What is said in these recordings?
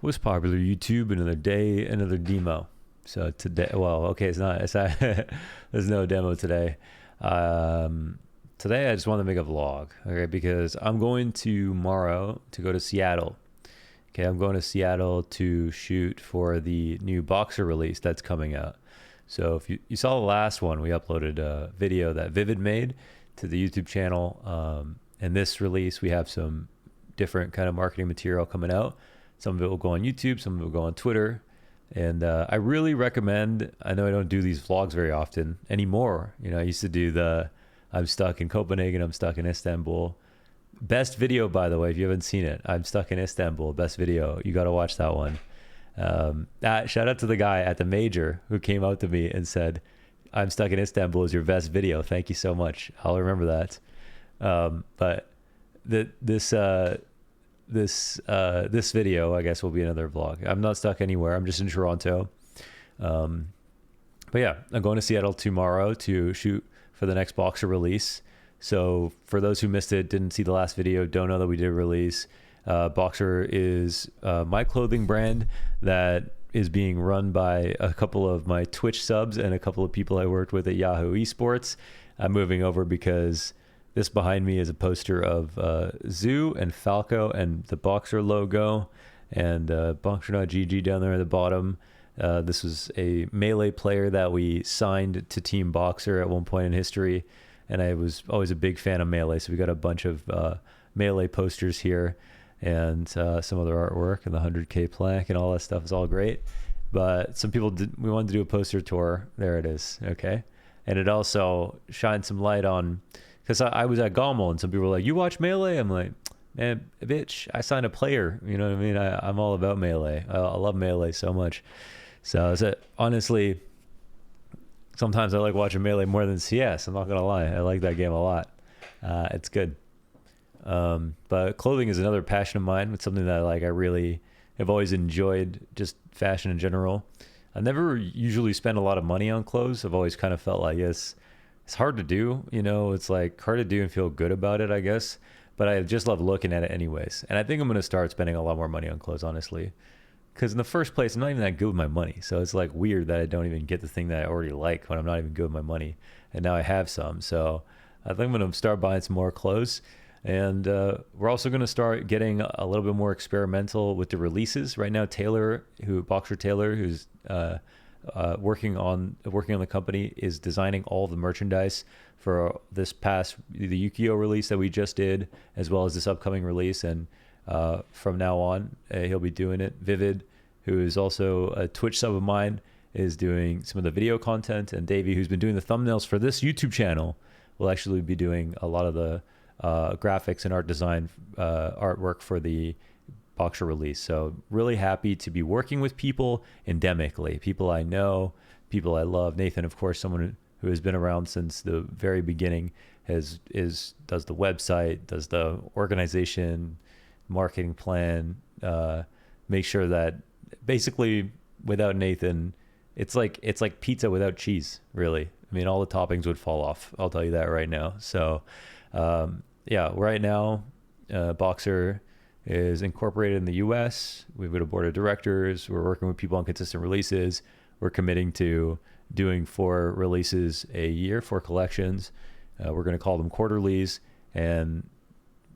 What's popular? YouTube, another day, another demo. So today, well, okay, there's no demo today. Um, Today I just want to make a vlog, okay, because I'm going tomorrow to go to Seattle. Okay, I'm going to Seattle to shoot for the new Boxer release that's coming out. So if you saw the last one, we uploaded a video that Vivid made to the YouTube channel. And this release, we have some different kind of marketing material coming out. Some of it will go on YouTube, some of it will go on Twitter. And I really recommend, I know I don't do these vlogs very often anymore. You know, I used to do the, I'm stuck in Copenhagen, I'm stuck in Istanbul. Best video, by the way, if you haven't seen it, I'm stuck in Istanbul, best video. You got to watch that one. Shout out to the guy at the major who came out to me and said, I'm stuck in Istanbul is your best video. Thank you so much. I'll remember that. But this video, I guess, will be another vlog. I'm not stuck anywhere. I'm just in Toronto. But yeah, I'm going to Seattle tomorrow to shoot for the next Boxer release. So for those who missed it, didn't see the last video, don't know that we did release, Boxer is my clothing brand that is being run by a couple of my Twitch subs and a couple of people I worked with at Yahoo Esports. I'm moving over because this behind me is a poster of Zoo and Falco and the Boxer logo and Boxer.gg down there at the bottom. This was a Melee player that we signed to Team Boxer at one point in history. And I was always a big fan of Melee. So we got a bunch of Melee posters here and some other artwork and the 100K plaque and all that stuff is all great. But some people we wanted to do a poster tour. There it is. Okay. And it also shined some light on, because I was at Gommel and some people were like, you watch Melee? I'm like, man, bitch, I signed a player. You know what I mean? I'm all about Melee. I love Melee so much. So honestly, sometimes I like watching Melee more than CS. I'm not going to lie. I like that game a lot. It's good. But clothing is another passion of mine. It's something that I really have always enjoyed, just fashion in general. I never usually spend a lot of money on clothes. I've always kind of felt like it's hard to do. You know, it's like hard to do and feel good about it, I guess. But I just love looking at it anyways. And I think I'm going to start spending a lot more money on clothes, honestly. Because in the first place, I'm not even that good with my money. So it's like weird that I don't even get the thing that I already like when I'm not even good with my money. And now I have some. So I think I'm going to start buying some more clothes. And we're also going to start getting a little bit more experimental with the releases. Right now, Boxer Taylor, who's working on the company, is designing all the merchandise for the Yukio release that we just did, as well as this upcoming release. And from now on, he'll be doing it. Vivid, who is also a Twitch sub of mine, is doing some of the video content, and Davey, who's been doing the thumbnails for this YouTube channel, will actually be doing a lot of the graphics and art design artwork for the Boxer release. So really happy to be working with people endemically, people I know, people I love. Nathan, of course, someone who has been around since the very beginning, does the website, does the organization, marketing plan, make sure that basically without Nathan, it's like pizza without cheese, really. I mean, all the toppings would fall off. I'll tell you that right now. So yeah, right now, Boxer is incorporated in the US. We've got a board of directors. We're working with people on consistent releases. We're committing to doing 4 releases a year, 4 collections. We're going to call them quarterlies and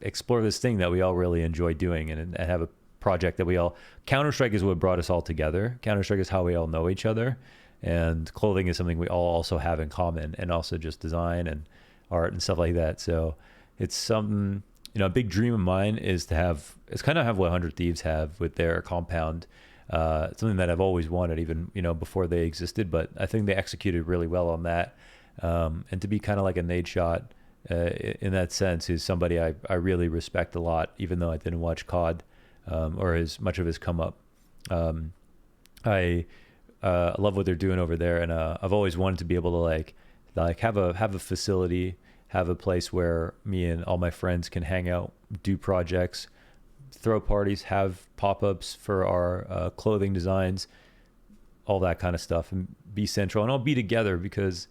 explore this thing that we all really enjoy doing and have a project that we all, Counter-Strike is what brought us all together. Counter-Strike is how we all know each other, and clothing is something we all also have in common, and also just design and art and stuff like that. So it's something, a big dream of mine is to have, it's kind of have what 100 Thieves have with their compound. It's something that I've always wanted, even, before they existed, but I think they executed really well on that. And to be kind of like a Nade Shot, in that sense, is somebody I really respect a lot, even though I didn't watch COD or as much of his come up. I love what they're doing over there, and I've always wanted to be able to have a facility, have a place where me and all my friends can hang out, do projects, throw parties, have pop-ups for our clothing designs, all that kind of stuff, and be central and all be together. Because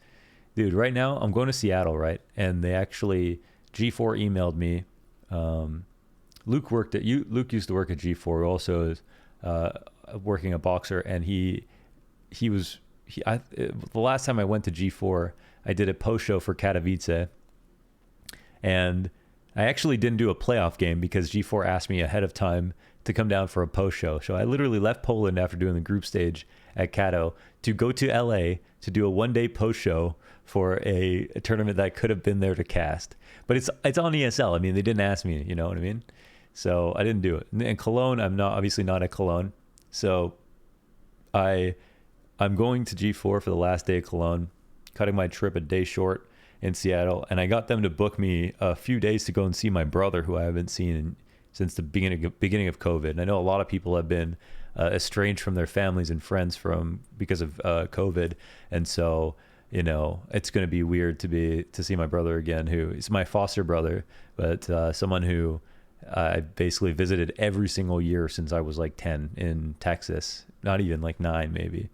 dude, right now I'm going to Seattle, right? And they actually, G4 emailed me. Luke used to work at G4, who also is uh, working a boxer, and the last time I went to G4, I did a post show for Katowice, and I actually didn't do a playoff game because G4 asked me ahead of time to come down for a post show. So I literally left Poland after doing the group stage at Kato to go to LA to do a 1-day post show for a tournament that I could have been there to cast. But it's on ESL. I mean, they didn't ask me, you know what I mean? So I didn't do it. In Cologne, I'm obviously not at Cologne. So I'm going to G4 for the last day of Cologne, cutting my trip a day short in Seattle, and I got them to book me a few days to go and see my brother, who I haven't seen since the beginning of COVID. And I know a lot of people have been estranged from their families and friends because of COVID, and so it's going to be weird to see my brother again, who is my foster brother, but someone who I basically visited every single year since I was like 10 in Texas, not even like 9 maybe.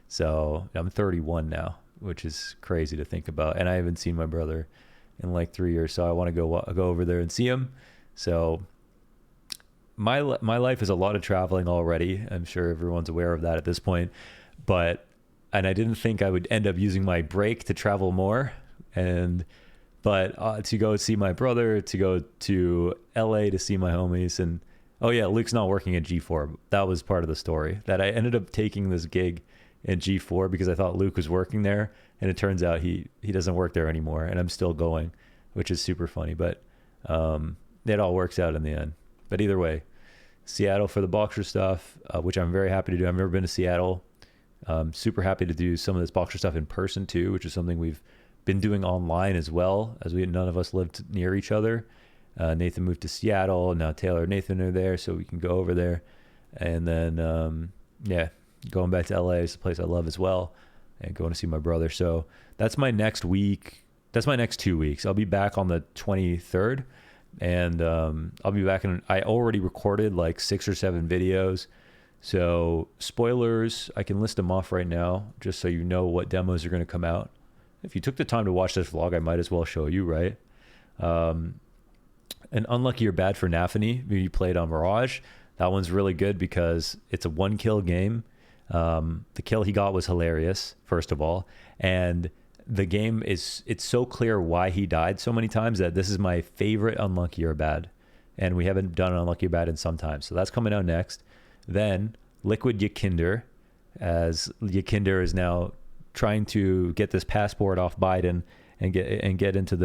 So I'm 31 now, which is crazy to think about. And I haven't seen my brother in like 3 years. So I want to go over there and see him. So my life is a lot of traveling already. I'm sure everyone's aware of that at this point, and I didn't think I would end up using my break to travel more. But to go see my brother, to go to LA to see my homies, and oh yeah, Luke's not working at G4. That was part of the story, that I ended up taking this gig in G4 because I thought Luke was working there, and it turns out he doesn't work there anymore, and I'm still going, which is super funny. But it all works out in the end. But either way, Seattle for the boxer stuff, which I'm very happy to do. I've never been to Seattle. Super happy to do some of this boxer stuff in person too, which is something we've been doing online as well, as none of us lived near each other. Nathan moved to Seattle, and now Taylor and Nathan are there, so we can go over there. And then going back to LA is a place I love as well, and going to see my brother. So that's my next week. That's my next 2 weeks. I'll be back on the 23rd, and I'll be back I already recorded like 6 or 7 videos. So spoilers, I can list them off right now just so you know what demos are going to come out. If you took the time to watch this vlog, I might as well show you, right? And Unlucky or Bad for Nafany, who you played on Mirage. That one's really good because it's a 1-kill game. The kill he got was hilarious, first of all. And the game it's so clear why he died so many times that this is my favorite Unlucky or Bad. And we haven't done Unlucky or Bad in some time. So that's coming out next. Then Liquid Yakinder, as Yakinder is now trying to get this passport off Biden and get into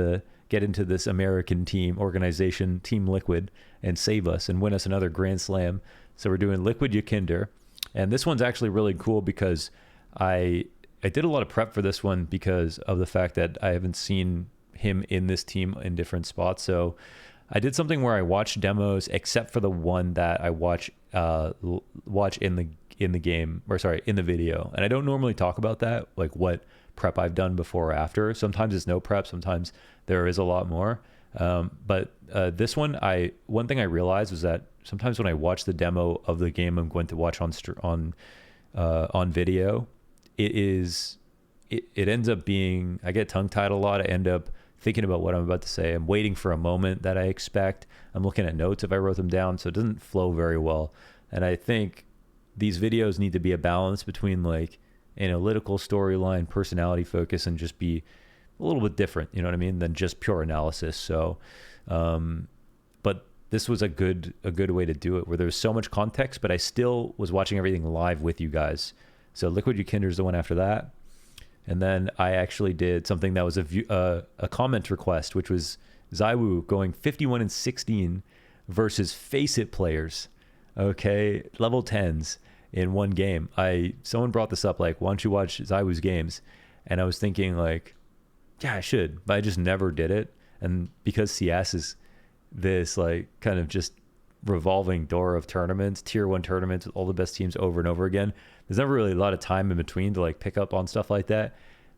this American organization, Team Liquid, and save us and win us another Grand Slam. So we're doing Liquid Yakinder, and this one's actually really cool because I did a lot of prep for this one because of the fact that I haven't seen him in this team in different spots. So I did something where I watched demos, except for the one that I watch in the game, or sorry, in the video. And I don't normally talk about that, like what prep I've done before or after. Sometimes it's no prep, sometimes there is a lot more. But this one, one thing I realized was that sometimes when I watch the demo of the game I'm going to watch on video, it ends up being, I get tongue tied a lot. I end up thinking about what I'm about to say. I'm waiting for a moment that I expect. I'm looking at notes if I wrote them down, so it doesn't flow very well. And I think these videos need to be a balance between like analytical storyline, personality focus, and just be a little bit different, you know what I mean, than just pure analysis. So, but this was a good way to do it, where there's so much context, but I still was watching everything live with you guys. So Liquid Yakinder is the one after that. And then I actually did something that was a comment request, which was Zaiwu going 51-16 versus Face It players, okay, level 10s in one game. Someone brought this up, like, why don't you watch Zaiwu's games? And I was thinking like, yeah, I should, but I just never did it. And because CS is this like kind of just revolving door of tournaments, tier 1 tournaments with all the best teams over and over again, there's never really a lot of time in between to like pick up on stuff like that.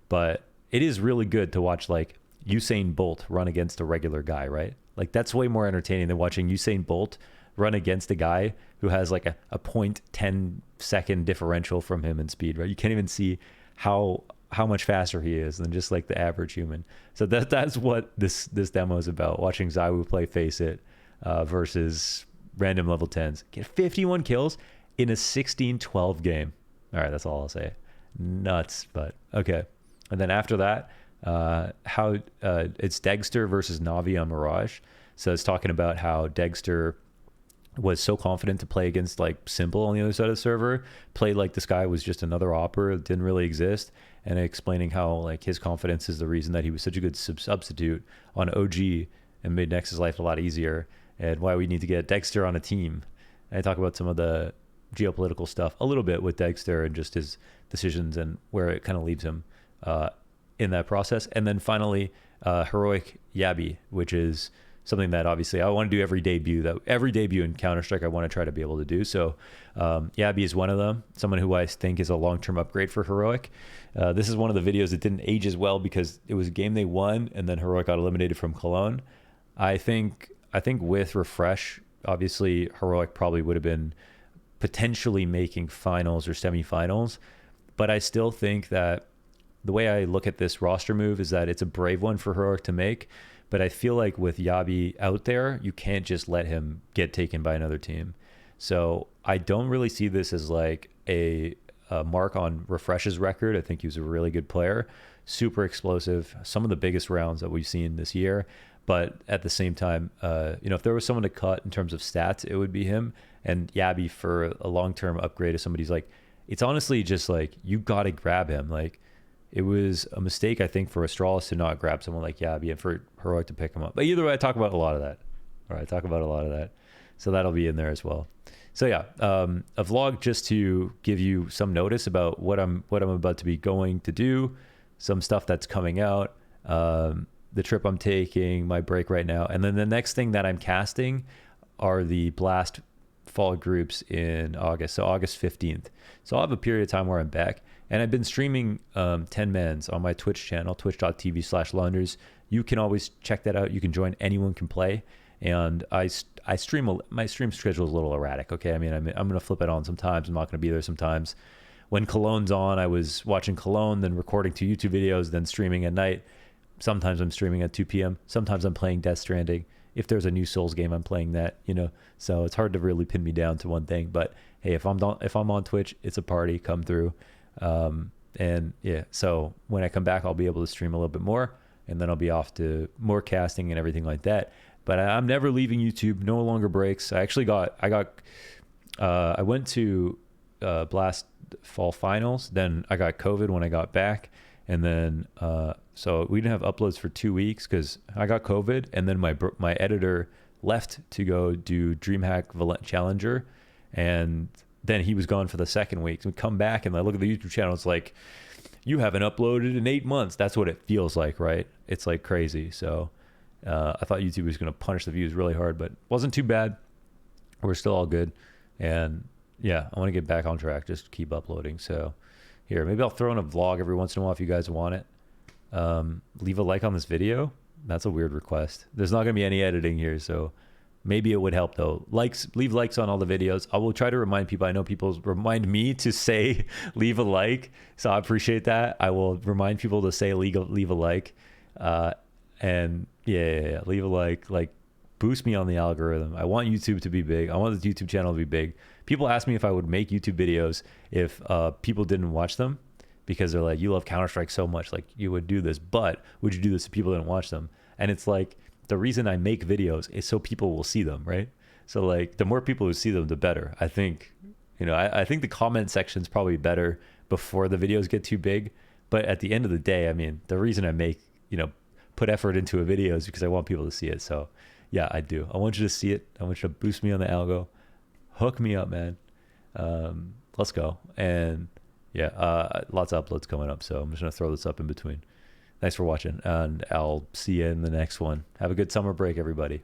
But it is really good to watch like Usain Bolt run against a regular guy, right? Like that's way more entertaining than watching Usain Bolt run against a guy who has like a 0.10 second differential from him in speed, right? You can't even see how much faster he is than just like the average human. So that's what this demo is about, watching Zaiwu play Face It versus random level 10s. Get 51 kills in a 16-12 game. All right, that's all I'll say. Nuts, but okay. And then after that, it's Degster versus Navi on Mirage. So it's talking about how Degster was so confident to play against like Simple on the other side of the server, played like this guy was just another opera, didn't really exist, and explaining how like his confidence is the reason that he was such a good substitute on OG and made Nex's life a lot easier, and why we need to get Degster on a team. And I talk about some of the geopolitical stuff a little bit with Degster and just his decisions and where it kind of leaves him in that process. And then finally, Heroic Yabi, which is something that obviously I want to do every debut in Counter-Strike I want to try to be able to do. So Yabi is one of them, someone who I think is a long-term upgrade for Heroic. This is one of the videos that didn't age as well because it was a game they won and then Heroic got eliminated from Cologne. I think with Refresh, obviously Heroic probably would have been potentially making finals or semifinals, but I still think that the way I look at this roster move is that it's a brave one for Heroic to make. But I feel like with Yabi out there, you can't just let him get taken by another team. So I don't really see this as like a mark on Refresh's record. I think he was a really good player, super explosive, some of the biggest rounds that we've seen this year. But at the same time, if there was someone to cut in terms of stats, it would be him. And Yabi for a long-term upgrade is somebody's like, it's honestly just like, you got to grab him. Like, it was a mistake, I think, for Astralis to not grab someone like Yabi and for Heroic to pick him up. But either way, I talk about a lot of that. So that'll be in there as well. So yeah, a vlog just to give you some notice about what I'm about to be going to do, some stuff that's coming out, the trip I'm taking, my break right now. And then the next thing that I'm casting are the Blast fall groups in August. So August 15th. So I'll have a period of time where I'm back. And I've been streaming 10 mans on my Twitch channel, twitch.tv/launders. You can always check that out. You can join. Anyone can play. And I stream, my stream schedule is a little erratic. Okay. I mean, I'm going to flip it on sometimes. I'm not going to be there sometimes. When Cologne's on, I was watching Cologne, then recording 2 YouTube videos, then streaming at night. Sometimes I'm streaming at 2 p.m. Sometimes I'm playing Death Stranding. If there's a new Souls game, I'm playing that, so it's hard to really pin me down to one thing. But hey, if I'm on Twitch, it's a party. Come through. And yeah, so when I come back, I'll be able to stream a little bit more, and then I'll be off to more casting and everything like that. But I'm never leaving YouTube. No longer breaks. I went to Blast fall finals. Then I got COVID when I got back. And then, so we didn't have uploads for 2 weeks because I got COVID, and then my editor left to go do DreamHack Challenger, and then he was gone for the second week. So we come back and I look at the YouTube channel. It's like, you haven't uploaded in 8 months. That's what it feels like, right? It's like crazy. So I thought YouTube was going to punish the views really hard, but wasn't too bad. We're still all good. And yeah, I want to get back on track. Just keep uploading. So here, maybe I'll throw in a vlog every once in a while if you guys want it. Leave a like on this video. That's a weird request. There's not going to be any editing here, so maybe it would help though. Leave likes on all the videos. I will try to remind people. I know people remind me to say leave a like, so I appreciate that. I will remind people to say leave a like, and yeah, leave a like boost me on the algorithm. I want YouTube to be big. I want the YouTube channel to be big. People ask me if I would make YouTube videos if people didn't watch them, because they're like, you love Counter-Strike so much, like you would do this, but would you do this if people didn't watch them? And it's like, the reason I make videos is so people will see them, right? So like, the more people who see them, the better. I think, I think the comment section is probably better before the videos get too big. But at the end of the day, I mean, the reason I make, put effort into a video is because I want people to see it. So yeah, I do. I want you to see it. I want you to boost me on the algo. Hook me up, man. Let's go. And yeah, lots of uploads coming up. So I'm just going to throw this up in between. Thanks for watching, and I'll see you in the next one. Have a good summer break, everybody.